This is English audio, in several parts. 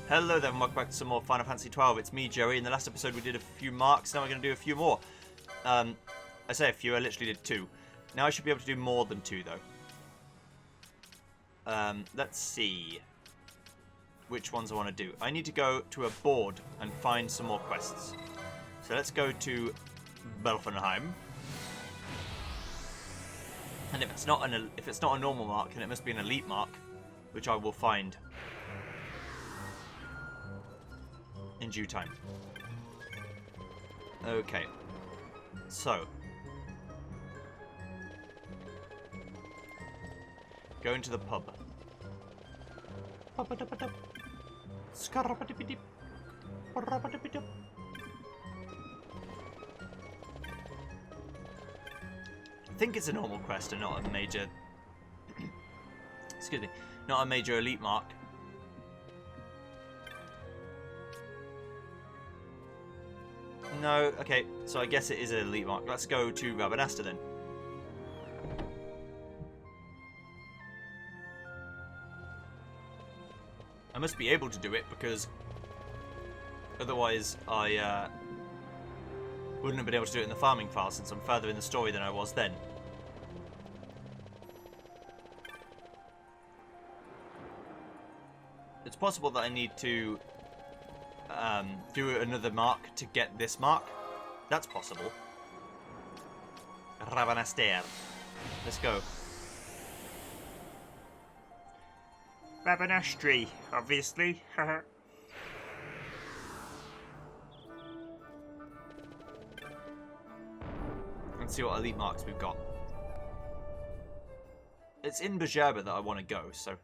Hello there and welcome back to some more Final Fantasy XII. It's me, Joey. In the last episode we did a few marks, now we're going to do a few more. I say a few, I literally did 2. Now I should be able to do more than 2 though. Let's see which ones I want to do. I need to go to a board and find some more quests. So let's go to Belfenheim. And if it's not a normal mark, then it must be an elite mark, which I will find in due time. Okay, so go into the pub. I think it's a normal quest and not a major excuse me, not a major elite mark. No, okay, so I guess it is an elite mark. Let's go to Rabanasta then. I must be able to do it because otherwise I wouldn't have been able to do it in the farming file since I'm further in the story than I was then. It's possible that I need to do another mark to get this mark. That's possible. Rabanaster. Let's go. Rabanastri, obviously. Let's see what elite marks we've got. It's in Bajerba that I want to go, so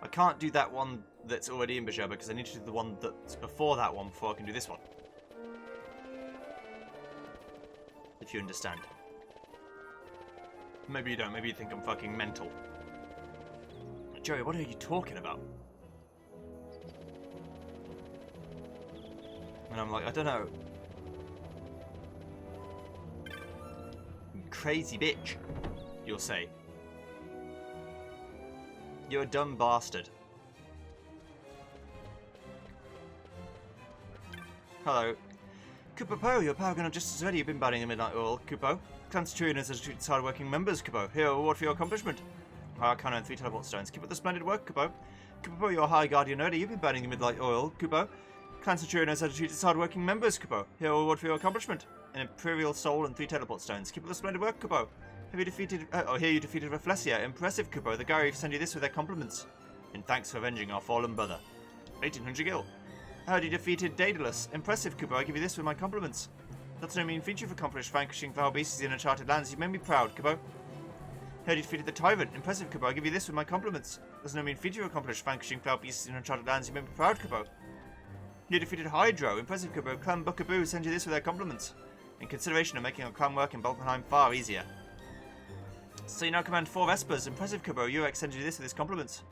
I can't do that one that's already in Bajerba because I need to do the one that's before that one before I can do this one. If you understand. Maybe you don't. Maybe you think I'm fucking mental. Joey, what are you talking about? And I'm like, I don't know. Crazy bitch, you'll say. You're a dumb bastard. Hello. Kupo, your power gun just as ready. You've been batting the midnight oil, Kupo. Clan Centurion has treated hard-working members, Kupo. Here, award for your accomplishment. Arcana and 3 teleport stones. Keep up the splendid work, Kupo. Kupo, your high guardian ready. You've been burning the midnight oil, Kupo. Clan Centurion has treated its hard-working members, Kupo. Here, award for your accomplishment. An Imperial Soul and 3 teleport stones. Keep up the splendid work, Kupo. Have you defeated... here you defeated Rafflesia. Impressive, Kupo. The Gary send you this with their compliments. In thanks for avenging our fallen brother. 1800 gil. I heard you defeated Daedalus. Impressive, Kupo. I give you this with my compliments. That's no mean feat you've accomplished, vanquishing foul beasts in uncharted lands. You made me proud, Kupo. Heard you defeated the Tyrant. Impressive, Kupo. I give you this with my compliments. That's no mean feat you've accomplished, vanquishing foul beasts in uncharted lands. You made me proud, Kupo. You defeated Hydro. Impressive, Kupo. Clan Buckaboo send you this with their compliments. In consideration of making our clan work in Belfenheim far easier. So you now command 4 Vespers. Impressive, Kupo. Urek sends you this with his compliments.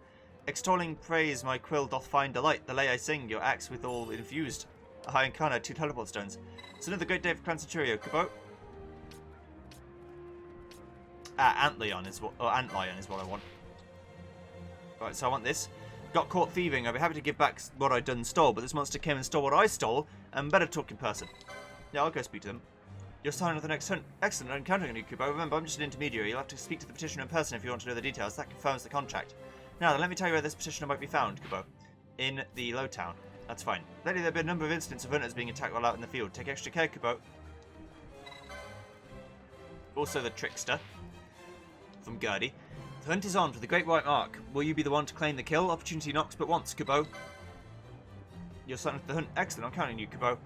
Extolling praise, my quill doth find delight. The lay I sing, your axe withal infused. A high incarna, 2 teleport stones. It's another great day for Clan Centurio, Kupo. Antlion is what I want. Right, so I want this. Got caught thieving. I'd be happy to give back what I'd done stole, but this monster came and stole what I stole, and better talk in person. Yeah, I'll go speak to them. You're starting with an excellent encountering you, Kupo. Remember, I'm just an intermediary. You'll have to speak to the petitioner in person if you want to know the details. That confirms the contract. Now then, let me tell you where this petitioner might be found, Kupo. In the Low Town. That's fine. Lately, there have been a number of incidents of hunters being attacked while out in the field. Take extra care, Kupo. Also the Trickster. From Gertie. The hunt is on for the Great White Mark. Will you be the one to claim the kill? Opportunity knocks but once, Kupo. You're starting with the hunt. Excellent. I'm counting you, Kupo.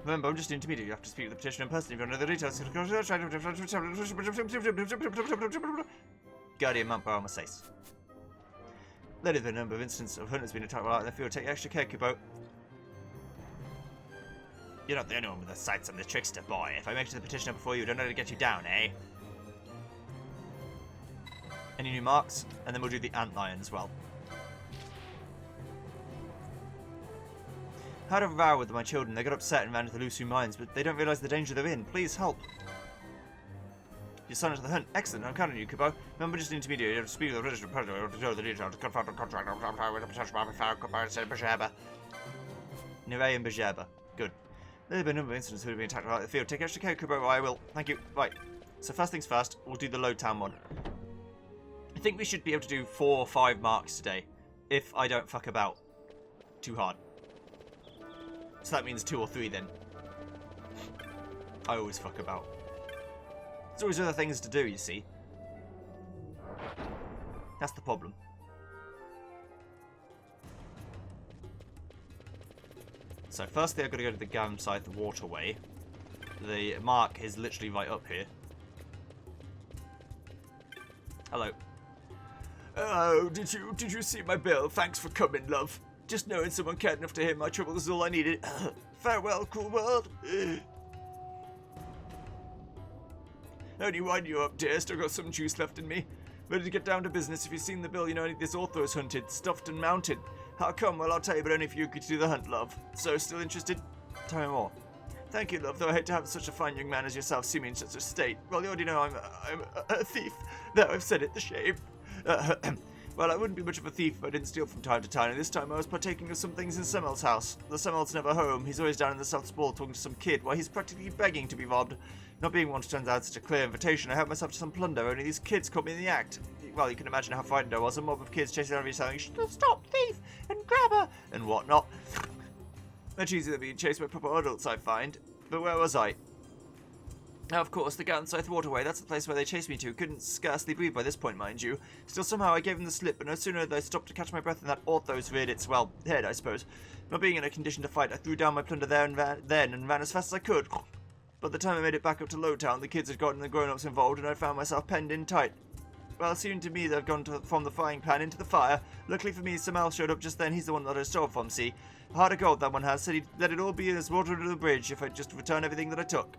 Remember, I'm just an intermediate. You have to speak with the petitioner in person if you want to know the details. Guardian Mount Baramasace. Lately, there are a number of instances of hunters being attacked while out in the field. Take extra care, Kupo. You're not the only one with the sights on the Trickster, boy. If I make it to the petitioner before you, don't know how to get you down, eh? Any new marks? And then we'll do the Antlion as well. I had a row with my children. They got upset and ran into the Lusu mines, but they don't realise the danger they're in. Please help. You signed up to the hunt. Excellent. I'm counting you, Kupo. Remember, just an intermediate. You have to speak with the registered predator to know the details. Confirm the contract. Nivea and Bajaba. Good. There have been a number of incidents who have been attacked out in the field. Take extra care, Kupo. I will. Thank you. Right. So first things first, we'll do the low town one. I think we should be able to do 4 or 5 marks today, if I don't fuck about too hard. So that means 2 or 3 then. I always fuck about. There's always other things to do, you see. That's the problem. So firstly I've got to go to the Gamside waterway. The mark is literally right up here. Hello. Oh, did you see my bill? Thanks for coming, love. Just knowing someone cared enough to hear my trouble is all I needed. Farewell, cruel world. Only wind you up, dear. Still got some juice left in me. Ready to get down to business. If you've seen the bill, you know I need this Orthos hunted, stuffed and mounted. How come? Well, I'll tell you, but only if you could do the hunt, love. So, still interested? Tell me more. Thank you, love, though I hate to have such a fine young man as yourself see me in such a state. Well, you already know I'm a thief. There, I've said it, the shame. Well, I wouldn't be much of a thief if I didn't steal from time to time, and this time I was partaking of some things in Semel's house. The Semel's never home. He's always down in the South Spall talking to some kid, while he's practically begging to be robbed. Not being one to turn out such a clear invitation, I helped myself to some plunder, only these kids caught me in the act. Well, you can imagine how frightened I was. A mob of kids chasing after me saying, "Stop, thief!" and "Grab her!" and whatnot. Much easier than being chased by proper adults, I find. But where was I? Now, of course, the Ganside Waterway, that's the place where they chased me to. Couldn't scarcely breathe by this point, mind you. Still, somehow I gave them the slip, but no sooner had I stopped to catch my breath than that Orthos reared its, well, head, I suppose. Not being in a condition to fight, I threw down my plunder there and ran as fast as I could. By the time I made it back up to Lowtown, the kids had gotten the grown-ups involved, and I found myself penned in tight. Well, it seemed to me that I've gone from the frying pan into the fire. Luckily for me, Samel showed up just then. He's the one that I stole from, see? Heart of gold, that one has. Said he'd let it all be as water under the bridge if I'd just return everything that I took.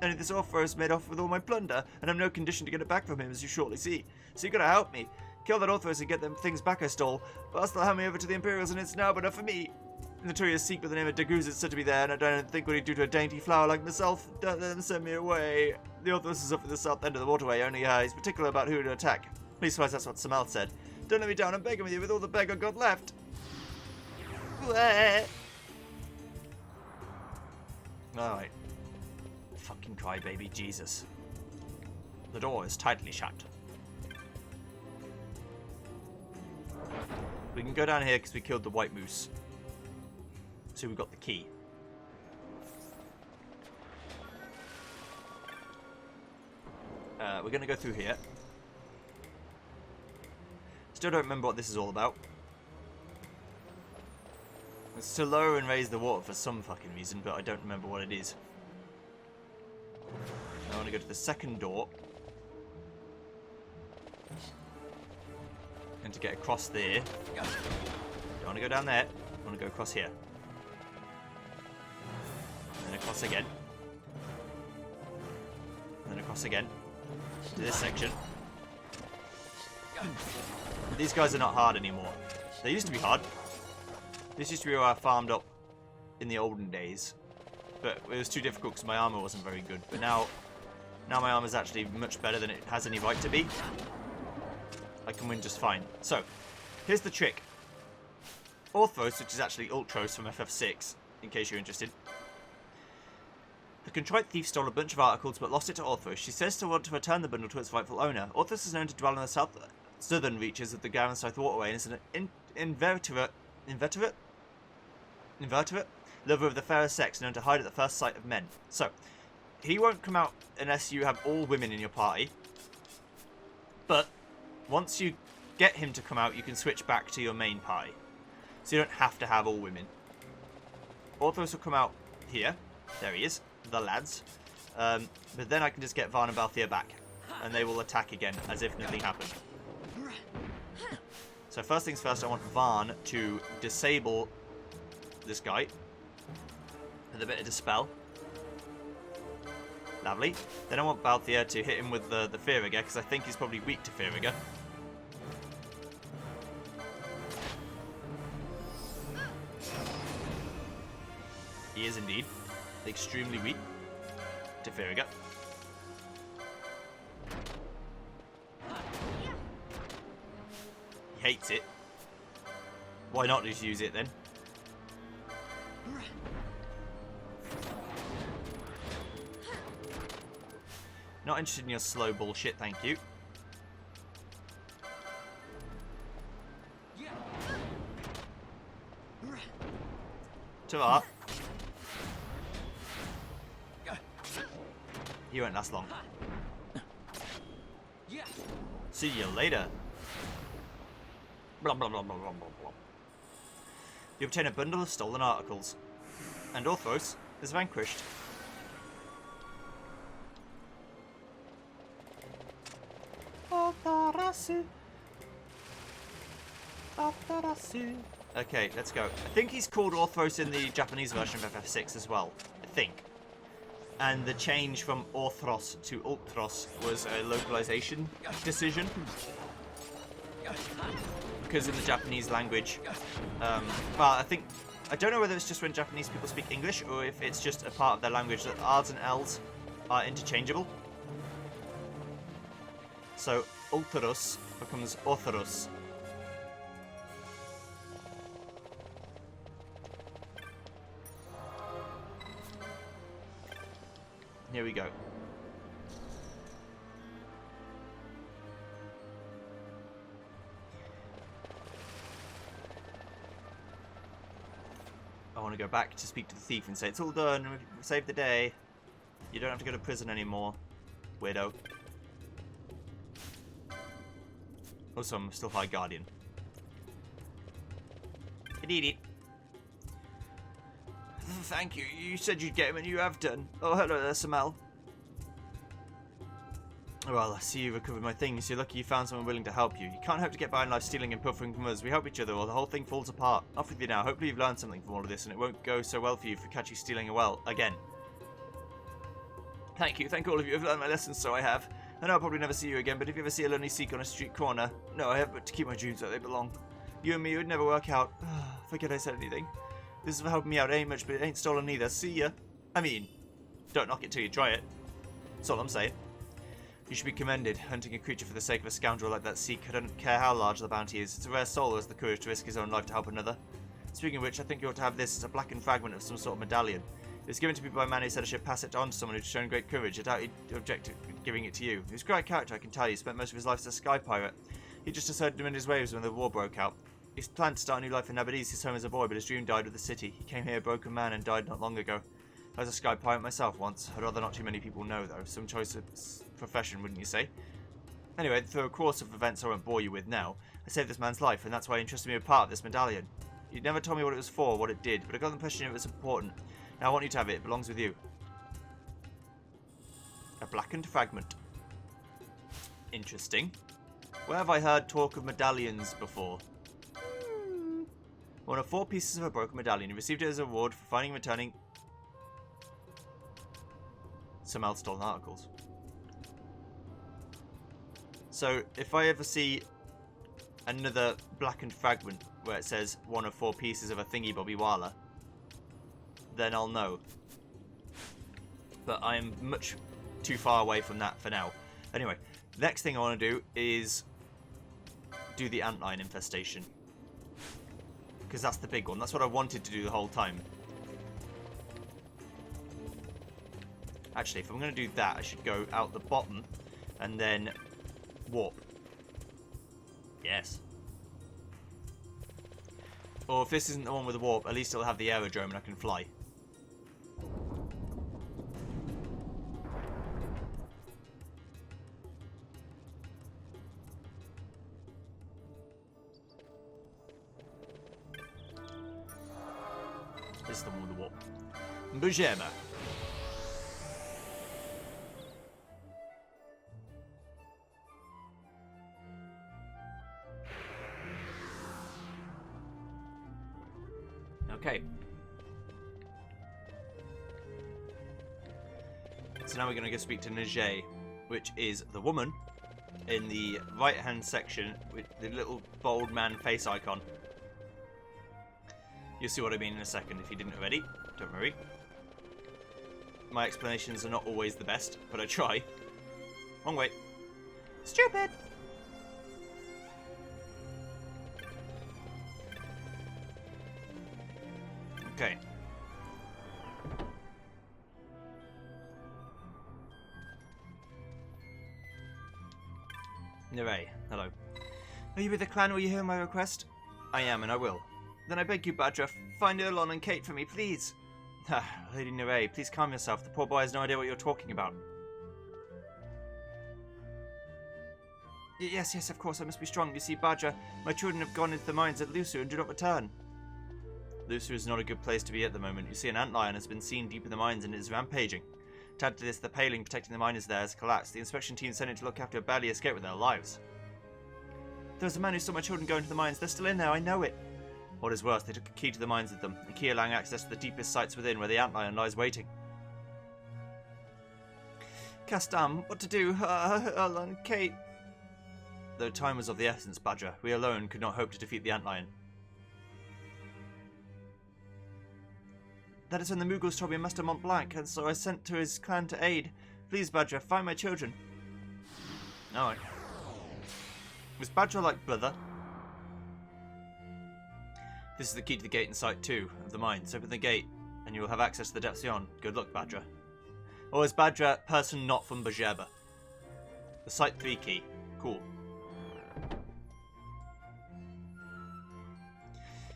Only this Orthos made off with all my plunder, and I'm no condition to get it back from him, as you shortly see. So you gotta help me. Kill that Orthos and get them things back I stole. But they'll hand me over to the Imperials, and it's now but enough for me. The notorious Sikh with the name of Daguz is said to be there, and I don't think what he'd do to a dainty flower like myself. Don't let them send me away. The Orthos is up at the south end of the waterway, only he's particular about who to attack. Please suppose that's what Samel said. Don't let me down, I'm begging with you with all the beg I've got left. Alright. Fucking crybaby, Jesus. The door is tightly shut. We can go down here because we killed the white moose. So we got the key. We're going to go through here. Still don't remember what this is all about. It's to lower and raise the water for some fucking reason, but I don't remember what it is. I want to go to the second door. And to get across there. Don't want to go down there. I want to go across here. And then across again. And then across again. To this section. These guys are not hard anymore. They used to be hard. This used to be where I farmed up in the olden days. But it was too difficult because my armor wasn't very good. But now my armor is actually much better than it has any right to be. I can win just fine. So, here's the trick. Orthos, which is actually Ultros from FF6, in case you're interested. The contrite thief stole a bunch of articles but lost it to Orthos. She says to want to return the bundle to its rightful owner. Orthos is known to dwell in the southern reaches of the Ganside Waterway and is an inveterate lover of the fairer sex, known to hide at the first sight of men. So, he won't come out unless you have all women in your party. But once you get him to come out, you can switch back to your main party. So you don't have to have all women. Orthos will come out here. There he is. The lads. But then I can just get Varn and Balthier back. And they will attack again, as if nothing happened. So first things first, I want Varn to disable this guy. With a bit of Dispel. Lovely. Then I want Balthier to hit him with the Fearrigger, because I think he's probably weak to Fearrigger. He is indeed extremely weak to Fearrigger. hates it. Why not just use it then? Not interested in your slow bullshit, thank you. To that. You won't last long. See you later. Blah, blah, blah, blah, blah, blah, blah. You obtain a bundle of stolen articles. And Orthros is vanquished. Okay, let's go. I think he's called Orthros in the Japanese version of FF6 as well. I think. And the change from Orthros to Ultros was a localization decision. Because in the Japanese language, well, I don't know whether it's just when Japanese people speak English or if it's just a part of their language that R's and L's are interchangeable. So Ultros becomes Orthros. Here we go. I want to go back to speak to the thief and say, it's all done, we've saved the day. You don't have to go to prison anymore, weirdo. Also, I'm still High Guardian. I need it. Thank you. You said you'd get him and you have done. Oh, hello there, Samal. Well, I see you recovered my things. You're lucky you found someone willing to help you. You can't hope to get by in life stealing and pilfering from us. We help each other or the whole thing falls apart. Off with you now. Hopefully you've learned something from all of this and it won't go so well for you if we catch you stealing again. Thank you. Thank all of you. I've learned my lessons, so I have. I know I'll probably never see you again, but if you ever see a lonely Sikh on a street corner, no, I have but to keep my dreams where they belong. You and me would never work out. Forget I said anything. This is for helping me out. It ain't much, but it ain't stolen either. See ya. I mean, don't knock it till you try it. That's all I'm saying. You should be commended, hunting a creature for the sake of a scoundrel like that Sikh. I don't care how large the bounty is. It's a rare soul who has the courage to risk his own life to help another. Speaking of which, I think you ought to have this. It's a blackened fragment of some sort of medallion. It was given to me by a man who said I should pass it on to someone who'd shown great courage. I doubt he'd object to giving it to you. He was a great character, I can tell you. He spent most of his life as a sky pirate. He just decided to mend his ways when the war broke out. He planned to start a new life in Nabadese, his home as a boy, but his dream died with the city. He came here a broken man and died not long ago. I was a sky pirate myself once. I'd rather not too many people know, though. Some choice of profession, wouldn't you say? Anyway, through a course of events I won't bore you with now, I saved this man's life, and that's why he entrusted me with part of this medallion. He never told me what it was for or what it did, but I got the impression it was important. Now I want you to have it. It belongs with you. A blackened fragment. Interesting. Where have I heard talk of medallions before? One of 4 pieces of a broken medallion. You received it as a reward for finding and returning some else stolen articles. So, if I ever see another blackened fragment where it says 1 of 4 pieces of a thingy bobby wala, then I'll know. But I'm much too far away from that for now. Anyway, next thing I want to do is do the antlion infestation. Because that's the big one. That's what I wanted to do the whole time. Actually, if I'm going to do that, I should go out the bottom and then warp. Yes. Or if this isn't the one with the warp, at least it'll have the aerodrome and I can fly. This is the one with the warp. Bujema. Okay. So now we're going to go speak to Najee, which is the woman in the right-hand section with the little bold man face icon. You'll see what I mean in a second if you didn't already. Don't worry. My explanations are not always the best, but I try. Wrong way. Stupid! Okay. Neray, hello. Are you with the clan? Will you hear my request? I am, and I will. Then I beg you, Badger, find Erlon and Kate for me, please. Lady Neray, please calm yourself. The poor boy has no idea what you're talking about. Yes, of course, I must be strong. You see, Badger, my children have gone into the mines at Lusu and do not return. Lusu is not a good place to be at the moment. You see, an antlion has been seen deep in the mines and is rampaging. To add to this, the paling protecting the miners there has collapsed. The inspection team sent in to look after it barely escaped with their lives. There was a man who saw my children go into the mines. They're still in there, I know it. What is worse, they took a key to the mines with them. The key allowing access to the deepest sites within, where the antlion lies waiting. Castam, what to do? Erlon, Kate. Though time was of the essence, Badger, we alone could not hope to defeat the antlion. That is when the Mughals told me Master Mont Blanc, and so I sent to his clan to aid. Please, Badger, find my children. Alright. Was Badger like brother? This is the key to the gate in Site 2 of the mines. Open the gate, and you will have access to the depths beyond. Good luck, Badger. Or is Badger person not from Bajeba? The Site 3 key. Cool.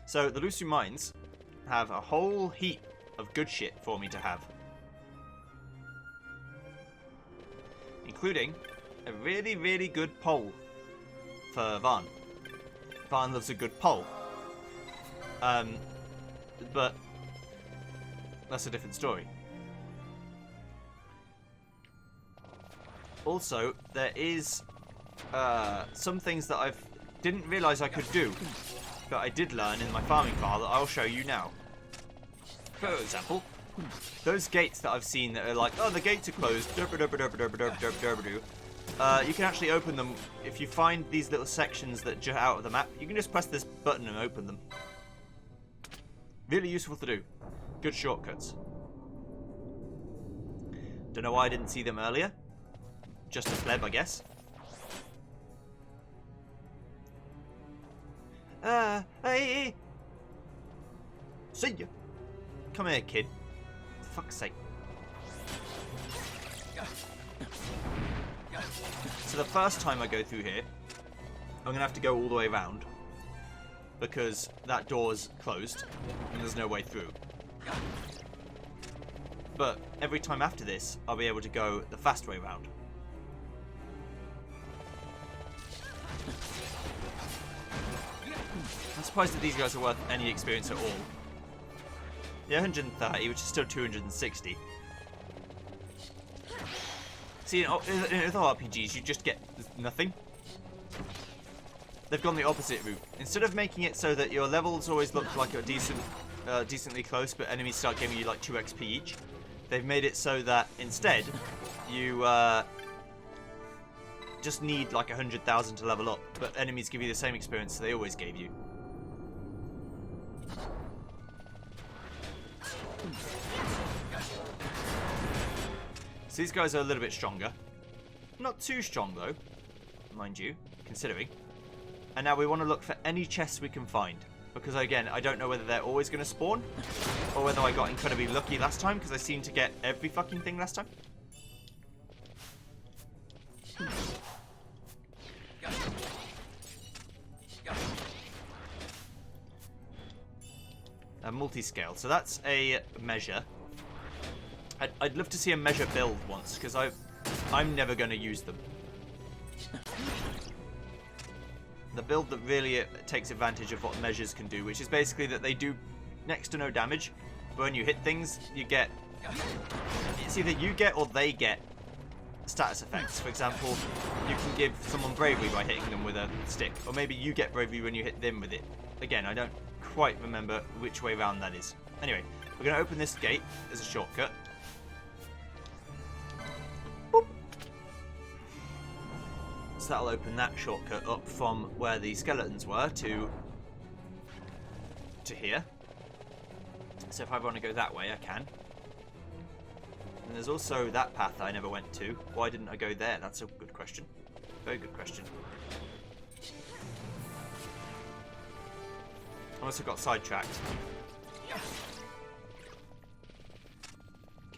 So, the Lusu mines have a whole heap of good shit for me to have. Including a really, really good pole for Varn. Varn loves a good pole. But that's a different story. Also, there is some things that I didn't realise I could do, but I did learn in my farming file that I'll show you now. For example, those gates that I've seen that are like, oh, the gates are closed, you can actually open them. If you find these little sections that jut out of the map, you can just press this button and open them. Really useful to do. Good shortcuts. Don't know why I didn't see them earlier. Just a pleb, I guess. Hey! See ya! Come here, kid. For fuck's sake. So the first time I go through here, I'm going to have to go all the way around. Because that door's closed and there's no way through. But every time after this, I'll be able to go the fast way round. I'm surprised that these guys are worth any experience at all. Yeah, 130, which is still 260. See, in other RPGs, you just get nothing. They've gone the opposite route. Instead of making it so that your levels always look like you're decently close, but enemies start giving you like 2 XP each, they've made it so that instead you just need like 100,000 to level up, but enemies give you the same experience they always gave you. So these guys are a little bit stronger. Not too strong though, mind you, considering. And now we want to look for any chests we can find. Because again, I don't know whether they're always going to spawn, or whether I got incredibly lucky last time, because I seemed to get every fucking thing last time. A multi-scale. So that's a measure. I'd love to see a measure build once, because I'm never going to use them. The build that really takes advantage of what measures can do, which is basically that they do next to no damage, but when you hit things, you get... It's either you get or they get status effects. For example, you can give someone bravery by hitting them with a stick, or maybe you get bravery when you hit them with it. Again, I don't quite remember which way around that is. Anyway, we're going to open this gate as a shortcut. Boop. So that'll open that shortcut up from where the skeletons were to here. So if I want to go that way, I can. And there's also that path that I never went to. Why didn't I go there? That's a good question. Very good question. I also got sidetracked.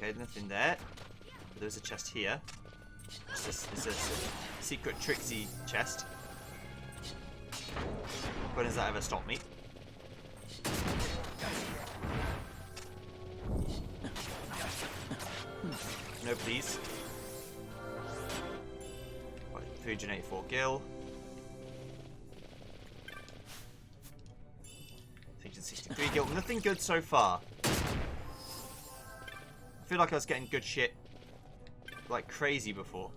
Okay, nothing there. But there's a chest here. It's a secret tricksy chest. When has that ever stopped me? No, please. Right, 384 gil. 363 gil. Nothing good so far. I feel like I was getting good shit like crazy before.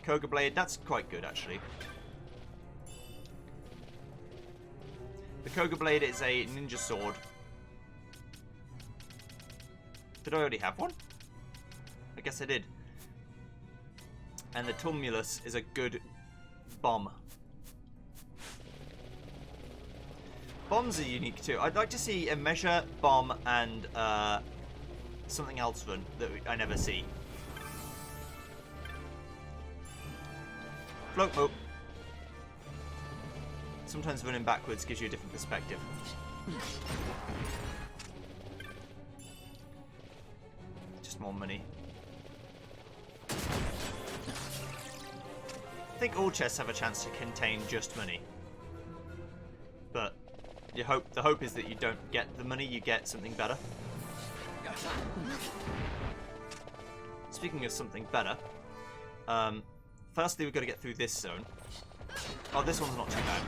Koga Blade, that's quite good actually. The Koga Blade is a ninja sword. Did I already have one? I guess I did. And the Tumulus is a good bomb. Bombs are unique too. I'd like to see a measure, bomb, and something else run that I never see. Float moat. Sometimes running backwards gives you a different perspective. Just more money. I think all chests have a chance to contain just money. But the hope is that you don't get the money, you get something better. Speaking of something better, firstly we've got to get through this zone. Oh, this one's not too bad.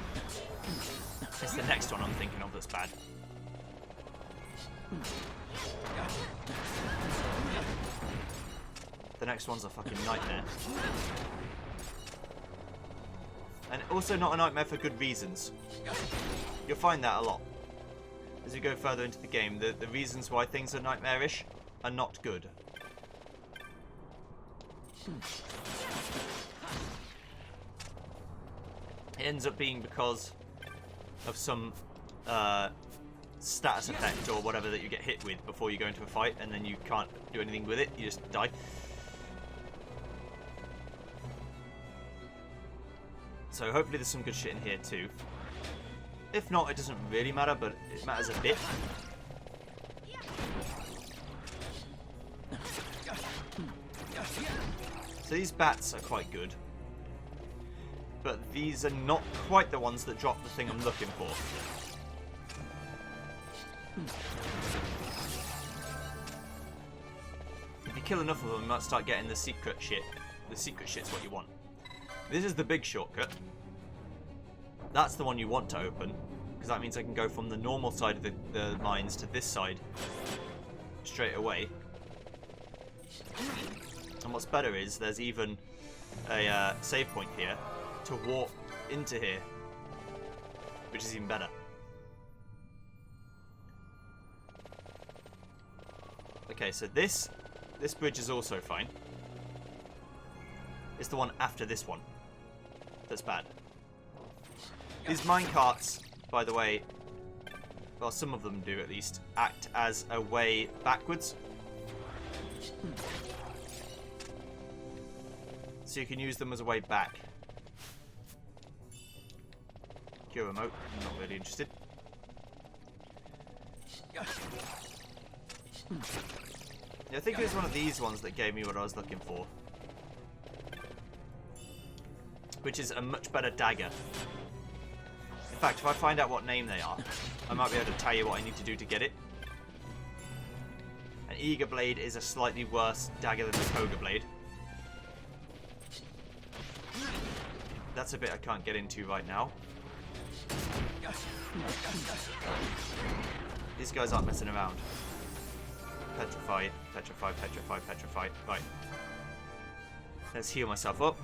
It's the next one I'm thinking of that's bad. The next one's a fucking nightmare. And also not a nightmare for good reasons. You'll find that a lot. As you go further into the game, the reasons why things are nightmarish are not good. It ends up being because of some status effect or whatever that you get hit with before you go into a fight, and then you can't do anything with it, you just die. So hopefully there's some good shit in here too. If not, it doesn't really matter, but it matters a bit. So these bats are quite good. But these are not quite the ones that drop the thing I'm looking for. If you kill enough of them, you might start getting the secret shit. The secret shit's what you want. This is the big shortcut. That's the one you want to open, because that means I can go from the normal side of the mines to this side straight away. And what's better is there's even a save point here to walk into here, which is even better. Okay, so this bridge is also fine. It's the one after this one that's bad. These minecarts, by the way, well, some of them do at least, act as a way backwards. So you can use them as a way back. Cure remote, I'm not really interested. Yeah, I think it was one of these ones that gave me what I was looking for. Which is a much better dagger. In fact, if I find out what name they are, I might be able to tell you what I need to do to get it. An Eager Blade is a slightly worse dagger than the Koga Blade. That's a bit I can't get into right now. These guys aren't messing around. Petrify, petrify, petrify, petrify. Right. Let's heal myself up.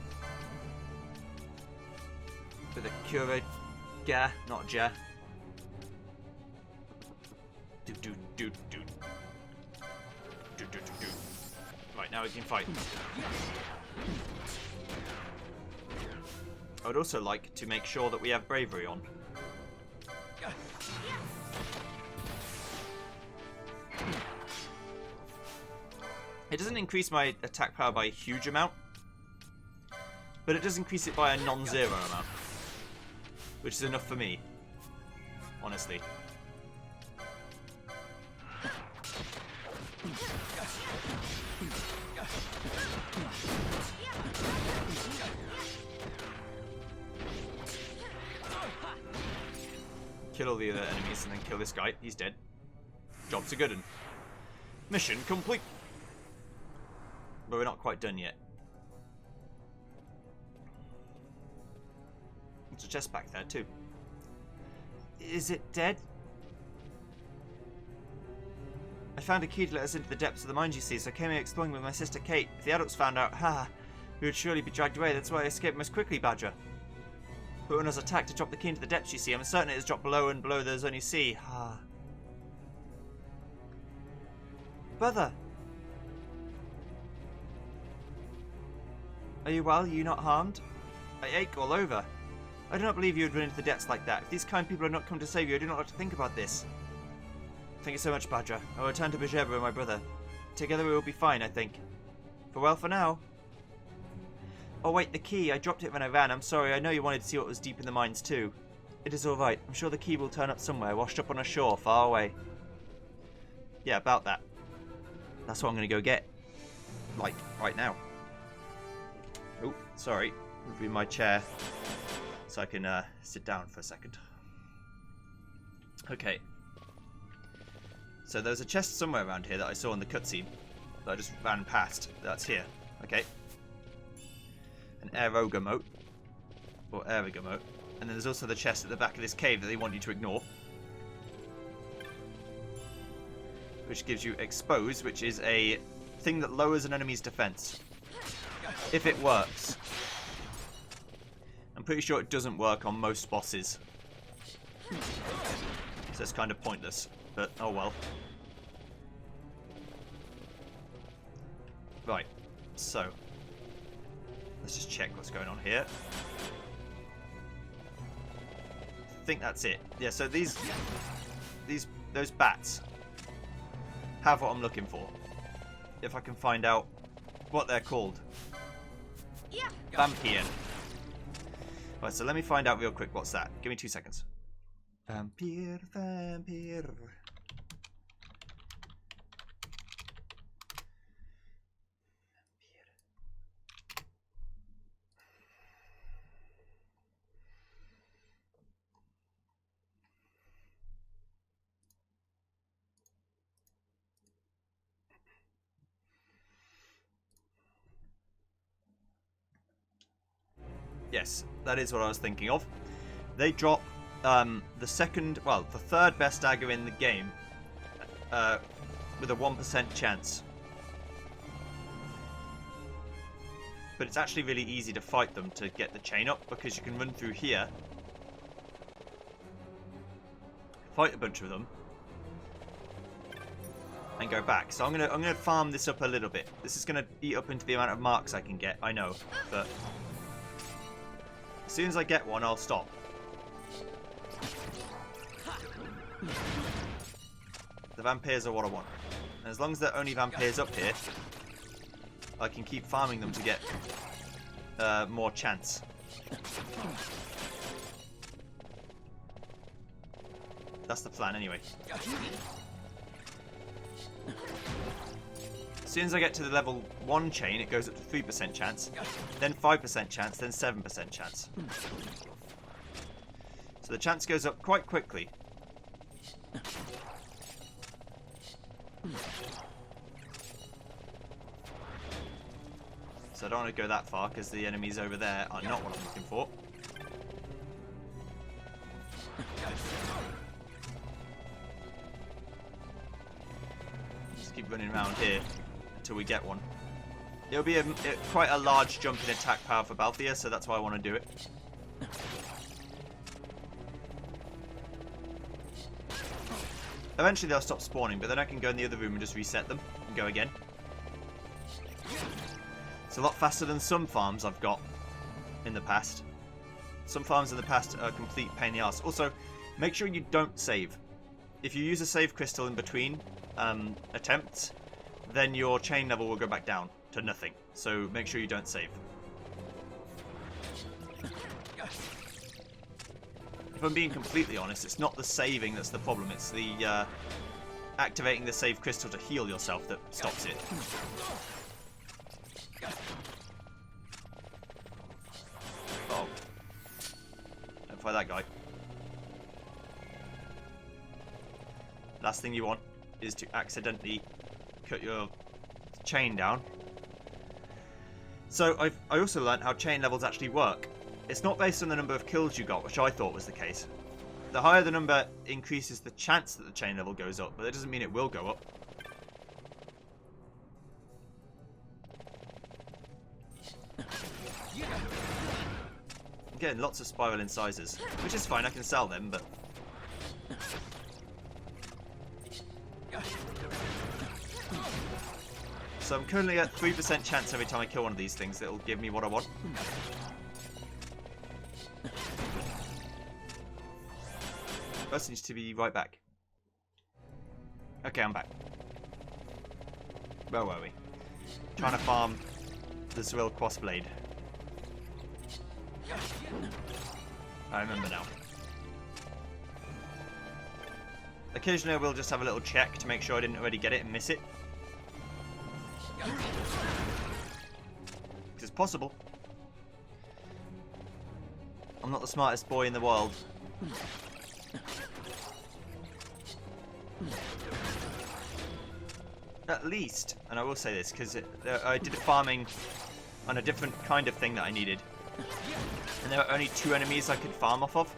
With a Cure Gah, not Ja. Do do do do. Do do do do. Right, now we can fight. I would also like to make sure that we have bravery on. It doesn't increase my attack power by a huge amount, but it does increase it by a non-zero amount, which is enough for me, honestly. Kill all the other enemies and then kill this guy. He's dead. Job's a good one. Mission complete. But we're not quite done yet. There's a chest back there too. Is it dead? I found a key to let us into the depths of the mines, you see, so I came here exploring with my sister Kate. If the adults found out, we would surely be dragged away. That's why I escaped most quickly, Badger. But when I was attacked, it dropped the key into the depths, you see. I'm certain it has dropped below, and below there's only sea. Brother! Are you well? Are you not harmed? I ache all over. I do not believe you would run into the depths like that. If these kind people had not come to save you, I do not like to think about this. Thank you so much, Badger. I will return to Bajeba with my brother. Together we will be fine, I think. Farewell for now. Oh wait, the key. I dropped it when I ran. I'm sorry. I know you wanted to see what was deep in the mines too. It is alright. I'm sure the key will turn up somewhere, washed up on a shore far away. Yeah, about that. That's what I'm going to go get. Like, right now. Oh, sorry. Moving my chair so I can sit down for a second. Okay. So there's a chest somewhere around here that I saw in the cutscene that I just ran past. That's here. Okay. An aerogamote. Or aerogamote. And then there's also the chest at the back of this cave that they want you to ignore. Which gives you expose, which is a thing that lowers an enemy's defense. If it works. I'm pretty sure it doesn't work on most bosses. So it's kind of pointless. But, oh well. Right. So. Let's just check what's going on here. I think that's it. Yeah, so those bats have what I'm looking for. If I can find out what they're called. Yeah. Vampire. Right, so let me find out real quick what's that. Give me 2 seconds. Vampire, vampire. Yes, that is what I was thinking of. They drop the third best dagger in the game with a 1% chance. But it's actually really easy to fight them to get the chain up because you can run through here, fight a bunch of them, and go back. So I'm gonna farm this up a little bit. This is gonna eat up into the amount of marks I can get, I know, but as soon as I get one, I'll stop. The vampires are what I want. And as long as there are only vampires up here, I can keep farming them to get more chance. That's the plan anyway. As soon as I get to the level 1 chain, it goes up to 3% chance, then 5% chance, then 7% chance. So the chance goes up quite quickly. So I don't want to go that far because the enemies over there are not what I'm looking for. Just keep running around here until we get one. It'll be quite a large jump in attack power for Balthier, so that's why I want to do it. Eventually they'll stop spawning, but then I can go in the other room and just reset them and go again. It's a lot faster than some farms I've got in the past. Some farms in the past are a complete pain in the ass. Also, make sure you don't save. If you use a save crystal in between attempts, then your chain level will go back down to nothing. So make sure you don't save. If I'm being completely honest, it's not the saving that's the problem. It's the activating the save crystal to heal yourself that stops it. Oh. Don't fight that guy. Last thing you want is to accidentally cut your chain down. So I also learned how chain levels actually work. It's not based on the number of kills you got, which I thought was the case. The higher the number increases the chance that the chain level goes up, but that doesn't mean it will go up. I'm getting lots of spiral incisors, which is fine, I can sell them, but... So I'm currently at 3% chance every time I kill one of these things that it'll give me what I want. First needs to be right back. Okay, I'm back. Where were we? Trying to farm the Zwill Crossblade. I remember now. Occasionally I will just have a little check to make sure I didn't already get it and miss it. Because it's possible. I'm not the smartest boy in the world. At least, and I will say this because I did farming on a different kind of thing that I needed, and there were only 2 enemies I could farm off of,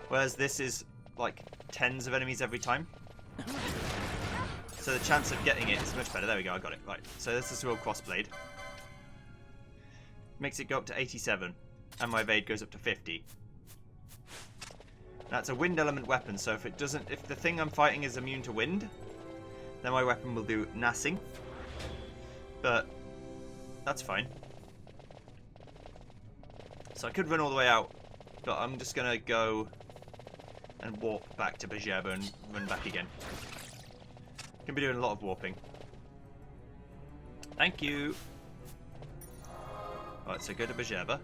whereas this is like tens of enemies every time. So the chance of getting it is much better. There we go, I got it. Right, so this is Zwill Crossblade. Makes it go up to 87, and my evade goes up to 50. That's a wind element weapon, so if the thing I'm fighting is immune to wind, then my weapon will do nothing. But that's fine. So I could run all the way out, but I'm just gonna go and warp back to Bejerba and run back again. Can be doing a lot of warping. Thank you. Right, so go to Bejerba.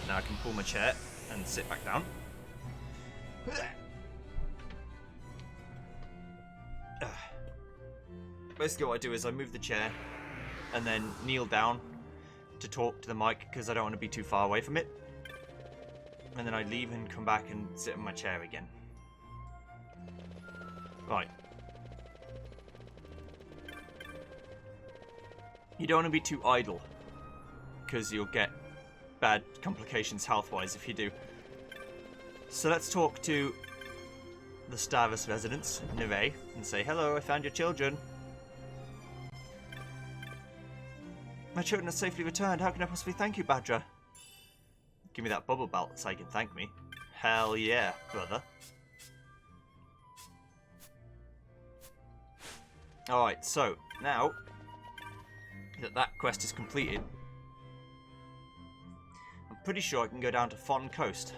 Now I can pull my chair and sit back down. Basically what I do is I move the chair and then kneel down to talk to the mic because I don't want to be too far away from it. And then I leave and come back and sit in my chair again. Right. You don't want to be too idle because you'll get bad complications health-wise if you do. So let's talk to the Stavros residents, Neve, and say, hello, I found your children. My children are safely returned. How can I possibly thank you, Badra? Give me that bubble belt so you can thank me. Hell yeah, brother. Alright, so now that quest is completed, I'm pretty sure I can go down to Fon Coast.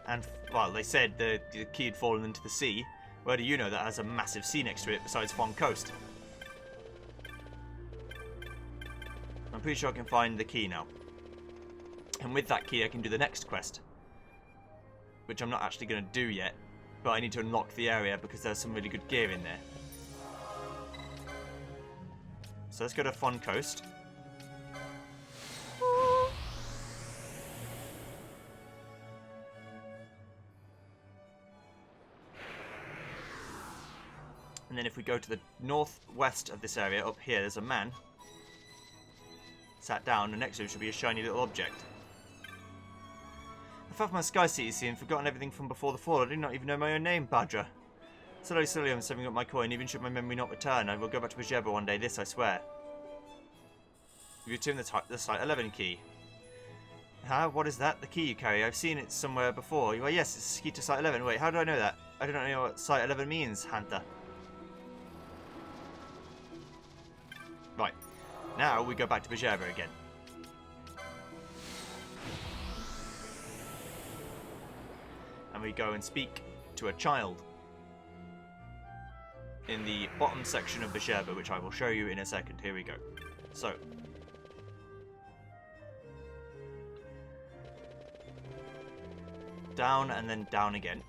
And, well, they said the key had fallen into the sea. Where do you know that has a massive sea next to it besides Fon Coast? I'm pretty sure I can find the key now. And with that key I can do the next quest. Which I'm not actually going to do yet. But I need to unlock the area because there's some really good gear in there. So let's go to Fon Coast. And then if we go to the northwest of this area, up here, there's a man sat down, and next to him should be a shiny little object. I fell from my sky city and forgotten everything from before the fall. I do not even know my own name, Badra. Slowly, I'm saving up my coin, even should my memory not return. I will go back to Bejerba one day, this I swear. You return the Site 11 key. Huh? What is that? The key you carry? I've seen it somewhere before. Well, yes, it's key to Site 11. Wait, how do I know that? I don't know what Site 11 means, Hunter. Right. Now we go back to Bejerba again. And we go and speak to a child in the bottom section of Bejerba, which I will show you in a second. Here we go. So, down and then down again.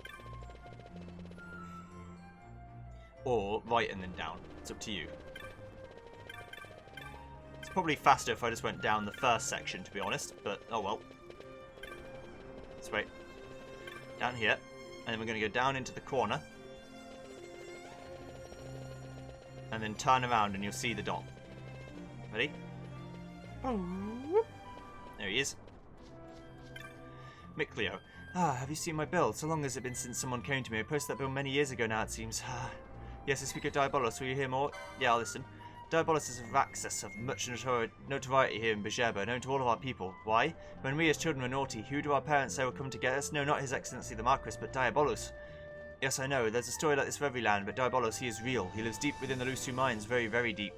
Or right and then down. It's up to you. It's probably faster if I just went down the first section, to be honest, but oh well. Let's wait. Down here. And then we're going to go down into the corner. And then turn around and you'll see the dot. Ready? There he is. Mickleo. Ah, have you seen my bill? So long has it been since someone came to me. I posted that bill many years ago now, it seems. Yes, I speak of Diabolos. Will you hear more? Yeah, I'll listen. Diabolos is a Raxus of much notoriety here in Bejeba, known to all of our people. Why? When we as children were naughty, who do our parents say will come to get us? No, not His Excellency the Marquis, but Diabolos. Yes, I know. There's a story like this for every land, but Diabolos, he is real. He lives deep within the Lusu mines, very, very deep.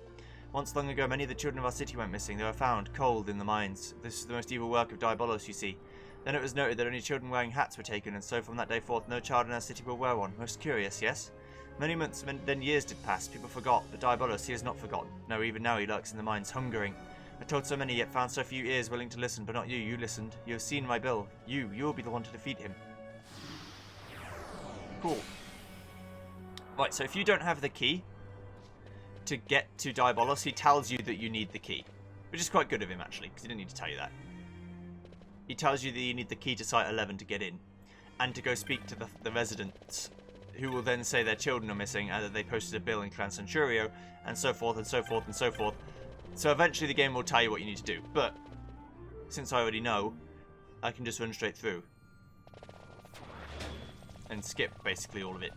Once long ago, many of the children of our city went missing. They were found, cold, in the mines. This is the most evil work of Diabolos, you see. Then it was noted that only children wearing hats were taken, and so from that day forth, no child in our city will wear one. Most curious, yes? Many months, then years did pass. People forgot, but Diabolos, he has not forgotten. No, even now he lurks in the mines, hungering. I told so many, yet found so few ears willing to listen, but not you. You listened. You have seen my bill. You'll be the one to defeat him. Cool. Right, so if you don't have the key to get to Diabolos, he tells you that you need the key. Which is quite good of him, actually, because he didn't need to tell you that. He tells you that you need the key to Site 11 to get in. And to go speak to the residents, who will then say their children are missing and that they posted a bill in Clan Centurio, and so forth and so forth and so forth. So eventually the game will tell you what you need to do. But, since I already know, I can just run straight through. And skip, basically, all of it.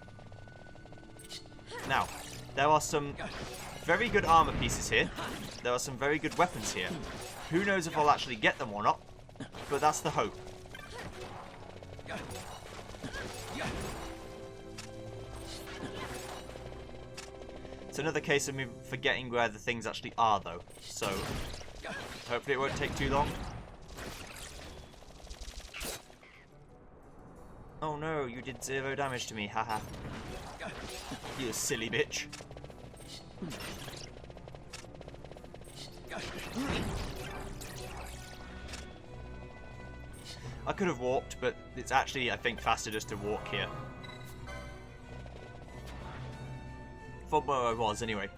Now, there are some very good armor pieces here. There are some very good weapons here. Who knows if I'll actually get them or not, but that's the hope. It's another case of me forgetting where the things actually are, though. So, hopefully it won't take too long. Oh no, you did 0 damage to me, haha. You silly bitch. I could have walked, but it's actually, I think, faster just to walk here. From where I was, anyway.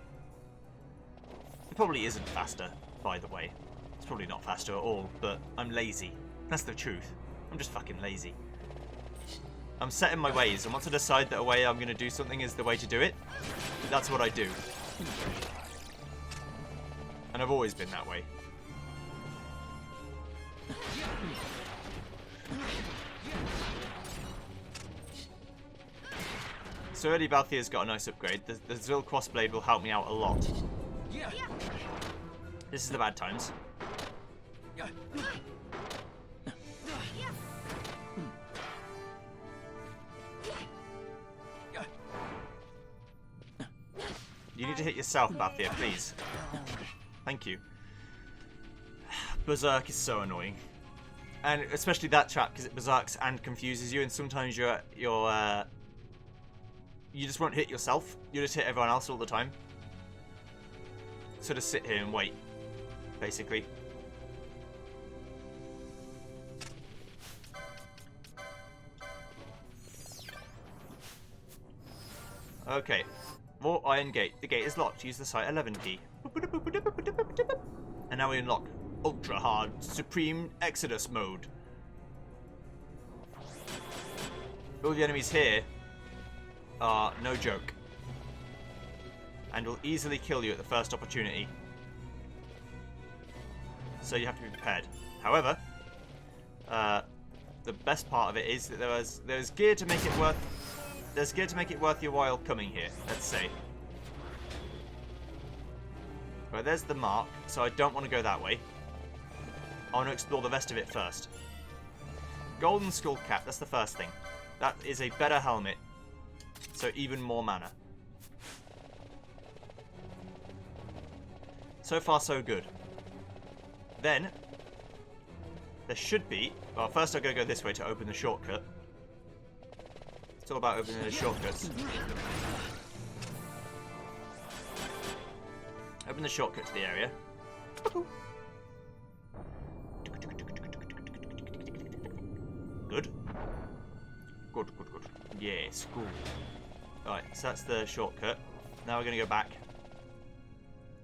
It probably isn't faster, by the way. It's probably not faster at all, but I'm lazy. That's the truth. I'm just fucking lazy. I'm set in my ways, and once I decide that a way I'm going to do something is the way to do it, that's what I do. And I've always been that way. So early Balthier's got a nice upgrade. The Zil Crossblade will help me out a lot. This is the bad times. You need to hit yourself, Balthier, please. Thank you. Berserk is so annoying. And especially that trap, because it berserks and confuses you, and sometimes you just won't hit yourself. You just hit everyone else all the time. So just sit here and wait, basically. Okay. More iron gate. The gate is locked. Use the Site 11 key. And now we unlock Ultra Hard Supreme Exodus mode. All the enemies here are no joke. And will easily kill you at the first opportunity. So you have to be prepared. However, the best part of it is that there's gear to make it worth. There's gear to make it worth your while coming here. Let's say. Right, there's the mark. So I don't want to go that way. I want to explore the rest of it first. Golden skull cap. That's the first thing. That is a better helmet. So even more mana. So far, so good. Then, there should be... Well, first I'm going to go this way to open the shortcut. It's all about opening the shortcuts. Open the shortcut to the area. Good. Good. Yes, cool. Alright, so that's the shortcut. Now we're going to go back.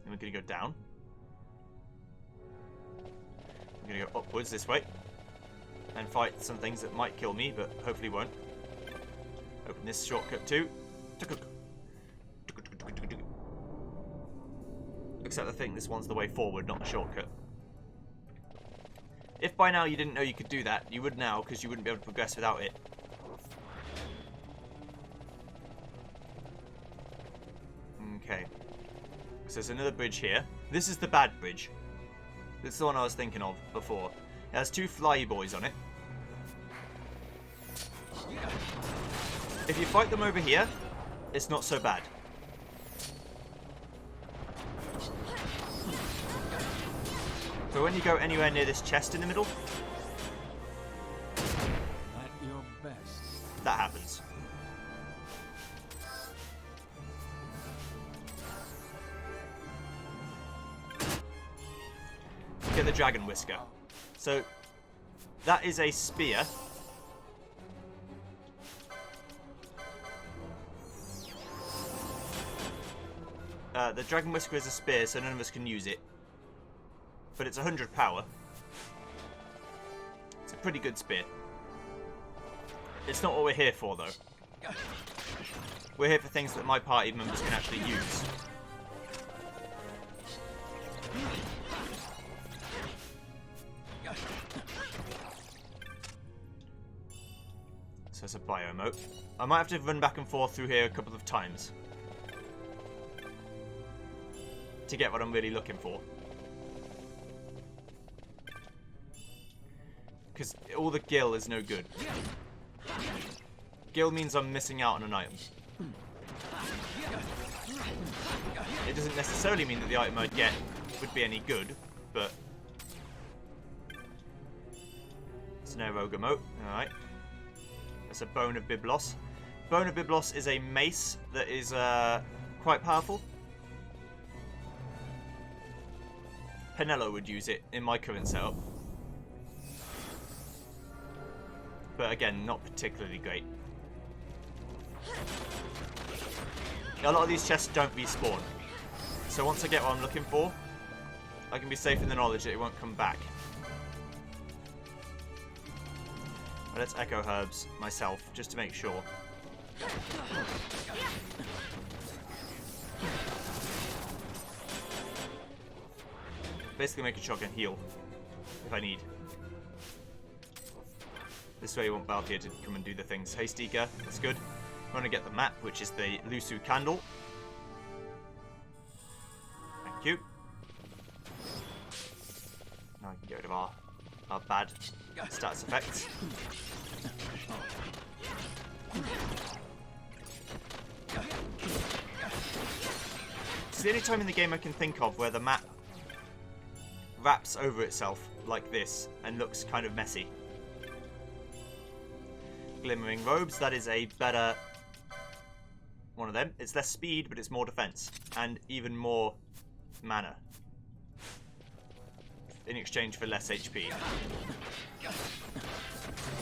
And we're going to go down. We're going to go upwards this way. And fight some things that might kill me, but hopefully won't. Open this shortcut too. Except I think this one's the way forward, not the shortcut. If by now you didn't know you could do that, you would now, because you wouldn't be able to progress without it. Okay. So there's another bridge here. This is the bad bridge. This is the one I was thinking of before. It has 2 fly boys on it. If you fight them over here, it's not so bad. But when you go anywhere near this chest in the middle, At your best. that happens. Get the dragon whisker. So that is a spear. The dragon whisker is a spear, so none of us can use it. But it's 100 power. It's a pretty good spear. It's not what we're here for, though. We're here for things that my party members can actually use. So it's a biomote. I might have to run back and forth through here a couple of times to get what I'm really looking for. Because all the gil is no good. Gil means I'm missing out on an item. It doesn't necessarily mean that the item I'd get would be any good, but... It's an Aeroga mote, alright. That's a Bone of Byblos. Bone of Byblos is a mace that is quite powerful. Penello would use it in my current setup. But again, not particularly great. A lot of these chests don't respawn. So once I get what I'm looking for, I can be safe in the knowledge that it won't come back. But let's echo herbs myself, just to make sure. Basically making sure I can heal if I need. This way you want Balthier to come and do the things. Hey Steeker, that's good. I'm going to get the map, which is the Lusu candle. Thank you. Now I can get rid of our bad stats effects. It's the only time in the game I can think of where the map wraps over itself like this and looks kind of messy. Glimmering Robes, that is a better one of them. It's less speed, but it's more defense and even more mana in exchange for less HP.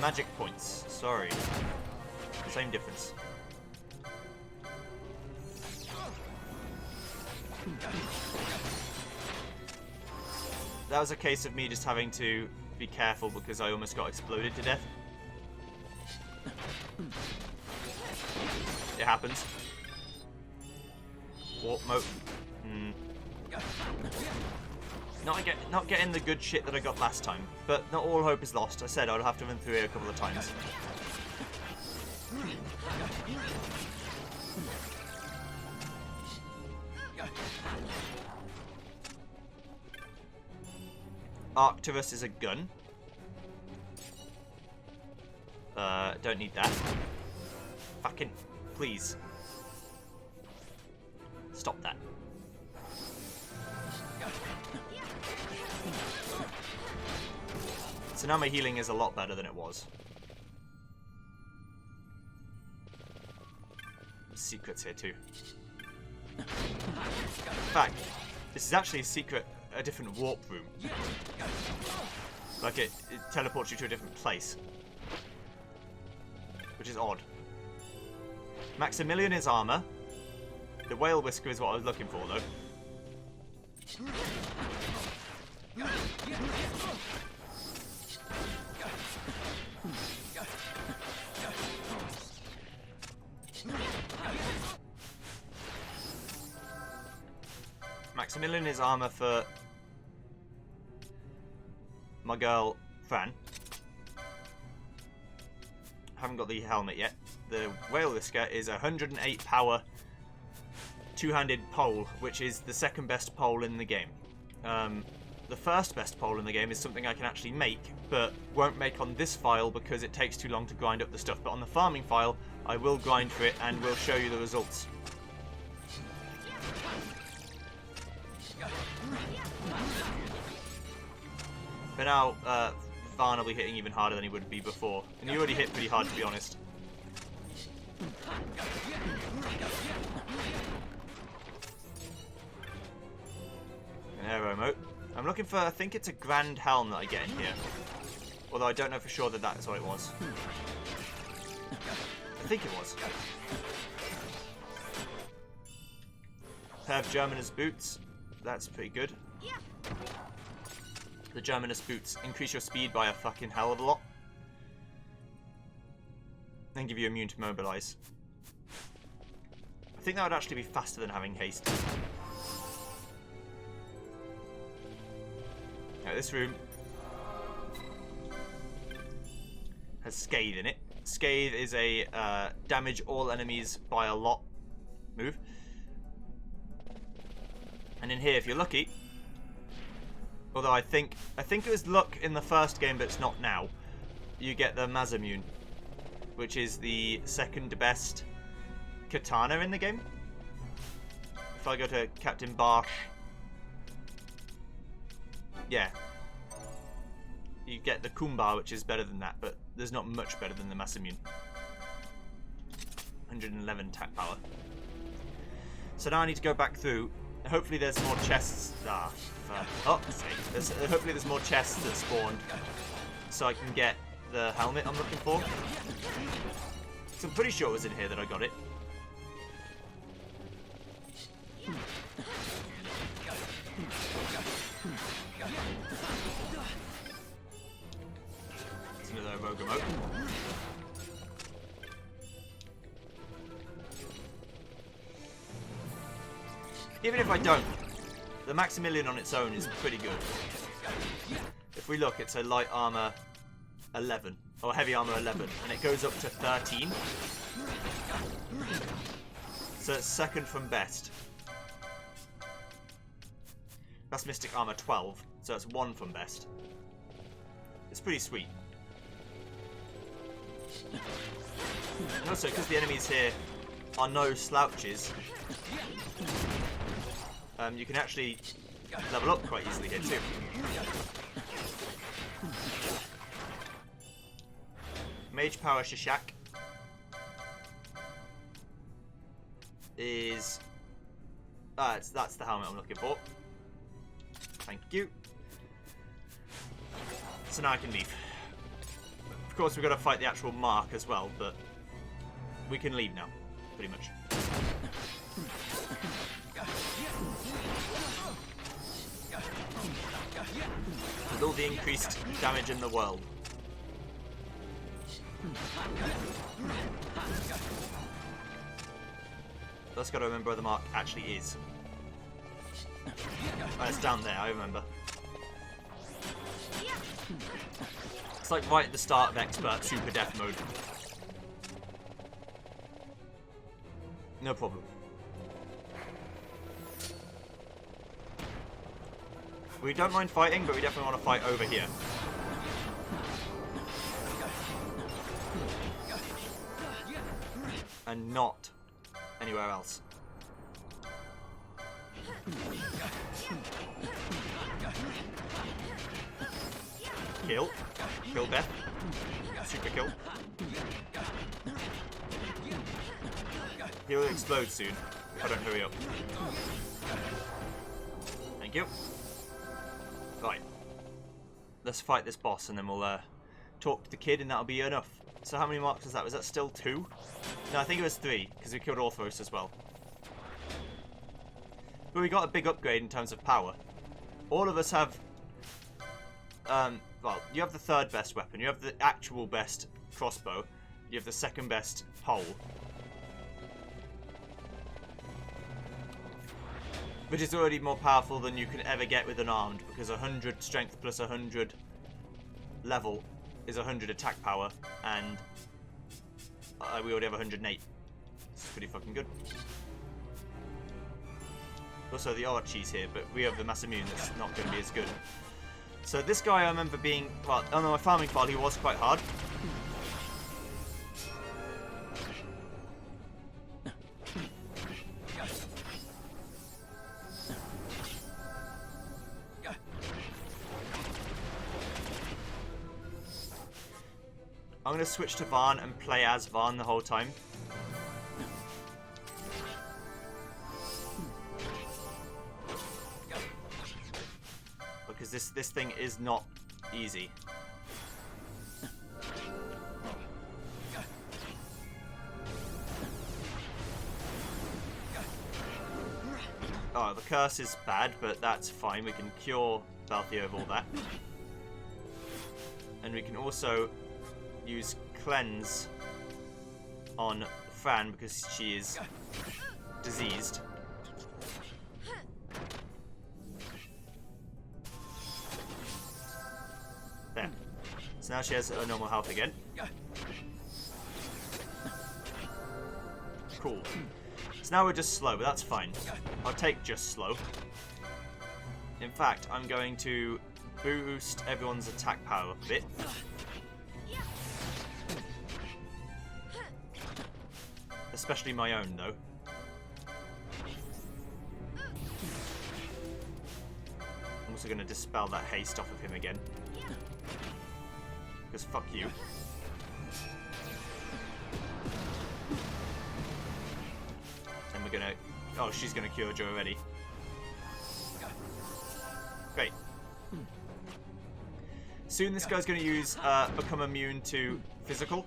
Magic points, sorry. Same difference. That was a case of me just having to be careful because I almost got exploded to death. It happens. Warp mote. Not getting the good shit that I got last time, but not all hope is lost. I said I'd have to run through here a couple of times. Arcturus is a gun. Don't need that. Fucking please. Stop that. So now my healing is a lot better than it was. Secrets here too. In fact, this is actually a different warp room. Like it teleports you to a different place. Which is odd. Maximilian is armor. The whale whisker is what I was looking for though. Maximilian is armor for my girl, Fran. Haven't got the helmet yet. The Whale Whisker is 108 power, two-handed pole, which is the second best pole in the game. The first best pole in the game is something I can actually make, but won't make on this file because it takes too long to grind up the stuff. But on the farming file, I will grind for it and will show you the results. But now, Varn will be hitting even harder than he would be before. And he already hit pretty hard, to be honest. An aero moat. I'm looking for, I think it's a grand helm that I get in here. Although I don't know for sure that that's what it was. I think it was. Pair of Germanus boots. That's pretty good. The Germanus boots increase your speed by a fucking hell of a lot. And give you immune to mobilize. I think that would actually be faster than having haste. Now this room has Scathe in it. Scathe is a damage all enemies by a lot move. And in here, if you're lucky, although I think it was luck in the first game, but it's not now, you get the Mazamune, which is the second best katana in the game. If I go to Captain Barsh, yeah, you get the Kumba, which is better than that, but there's not much better than the Mazamune. 111 attack power. So now I need to go back through. Hopefully there's more chests. Hopefully there's more chests that spawned, so I can get the helmet I'm looking for. So I'm pretty sure it was in here that I got it. It's another rogue remote. Even if I don't, the Maximilian on its own is pretty good. If we look, it's a light armor 11, or heavy armor 11, and it goes up to 13. So it's second from best. That's Mystic Armor 12, so it's 1 from best. It's pretty sweet. And also, because the enemies here are no slouches, you can actually level up quite easily here too. Mage Power Shishak is... that's the helmet I'm looking for. Thank you. So now I can leave. Of course we've got to fight the actual mark as well, but we can leave now, pretty much. With all the increased damage in the world. Just got to remember where the mark actually is. Oh, it's down there, I remember. It's like right at the start of Expert Super Death Mode. No problem. We don't mind fighting, but we definitely want to fight over here. And not anywhere else. Kill. Kill death. Super kill. He will explode soon if I don't hurry up. Thank you. Right. Let's fight this boss and then we'll talk to the kid and that'll be enough. So how many marks was that? Was that still 2? No, I think it was 3 because we killed Orthros as well. But we got a big upgrade in terms of power. All of us have... well, you have the 3rd best weapon. You have the actual best crossbow. You have the 2nd best pole. Which is already more powerful than you can ever get with unarmed, because 100 strength plus 100 level is 100 attack power, and we already have 108. It's pretty fucking good. Also, the Archie's here, but we have the Masamune that's not going to be as good. So this guy I remember being, well, on my farming file he was quite hard. I'm going to switch to Varn and play as Varn the whole time. Because this thing is not easy. Oh, the curse is bad, but that's fine. We can cure Balthia of all that. And we can also use Cleanse on Fran because she is diseased. There. So now she has her normal health again. Cool. So now we're just slow, but that's fine. I'll take just slow. In fact, I'm going to boost everyone's attack power a bit. Especially my own, though. I'm also going to dispel that haste off of him again. Because fuck you. And we're going to... Oh, she's going to cure Joe already. Great. Soon this guy's going to use become immune to physical.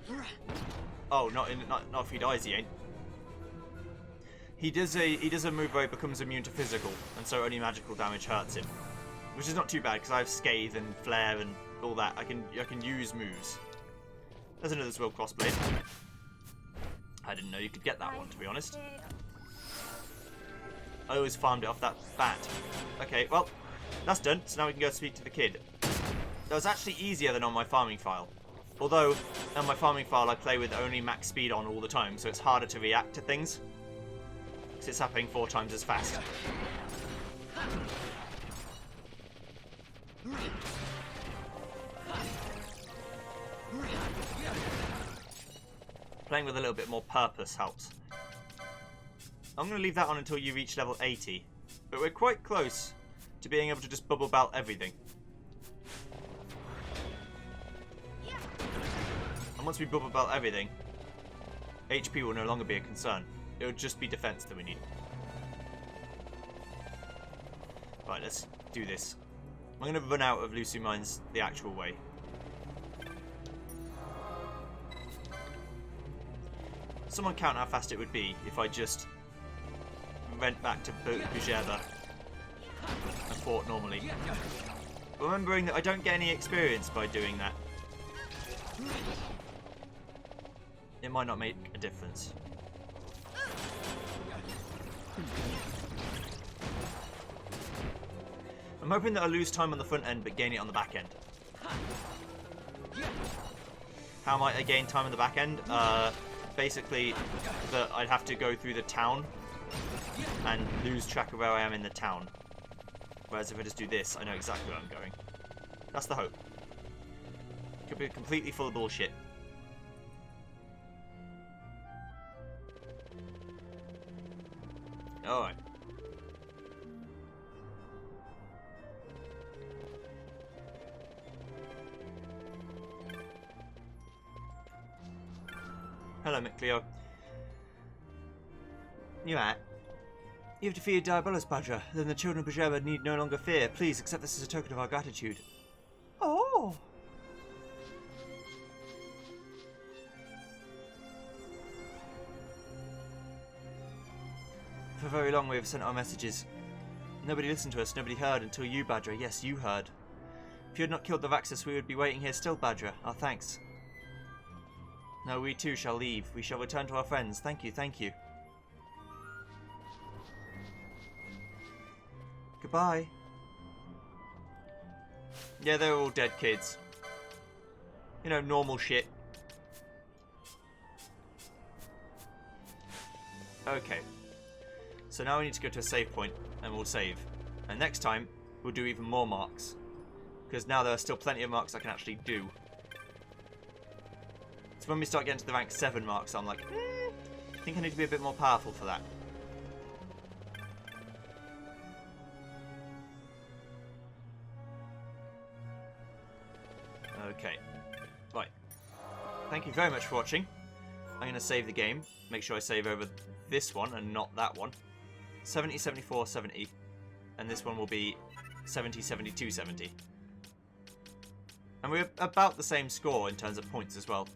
Oh, not if he dies, he ain't. He does a move where he becomes immune to physical, and so only magical damage hurts him, which is not too bad because I have Scathe and Flare and all that. I can use moves. There's another Swill Crossblade. I didn't know you could get that one, to be honest. I always farmed it off that bat. Okay, well, that's done. So now we can go speak to the kid. That was actually easier than on my farming file. Although, on my farming file I play with only max speed on all the time, so it's harder to react to things. Because it's happening 4 times as fast. Playing with a little bit more purpose helps. I'm going to leave that on until you reach level 80. But we're quite close to being able to just bubble belt everything. And once we bubble belt everything, HP will no longer be a concern. It will just be defense that we need. Right, let's do this. I'm going to run out of Lucy Mines the actual way. Someone count how fast it would be if I just went back to Bujeva and fought normally. Remembering that I don't get any experience by doing that. It might not make a difference. I'm hoping that I lose time on the front end but gain it on the back end. How might I gain time on the back end? Basically, that I'd have to go through the town and lose track of where I am in the town. Whereas if I just do this, I know exactly where I'm going. That's the hope. Could be completely full of bullshit. Alright. Hello, McLeo. You at? You have defeated Diabolus, Badger. Then the children of Bajeba need no longer fear. Please accept this as a token of our gratitude. Oh! For very long we have sent our messages. Nobody listened to us, nobody heard until you, Badger. Yes, you heard. If you had not killed the Vaxus, we would be waiting here still, Badger. Our thanks. No, we too shall leave. We shall return to our friends. Thank you, thank you. Goodbye. Yeah, they're all dead kids. You know, normal shit. Okay. So now we need to go to a save point, and we'll save. And next time, we'll do even more marks. Because now there are still plenty of marks I can actually do. So when we start getting to the rank 7 marks, I'm like, I think I need to be a bit more powerful for that. Okay. Right. Thank you very much for watching. I'm going to save the game. Make sure I save over this one and not that one. 70, 74, 70. And this one will be 70, 72, 70. And we're about the same score in terms of points as well.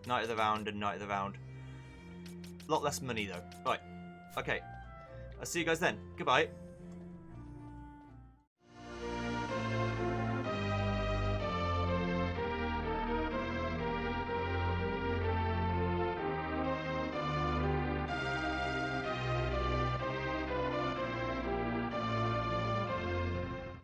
Knight of the round and Knight of the round. A lot less money though. Right. Okay. I'll see you guys then. Goodbye.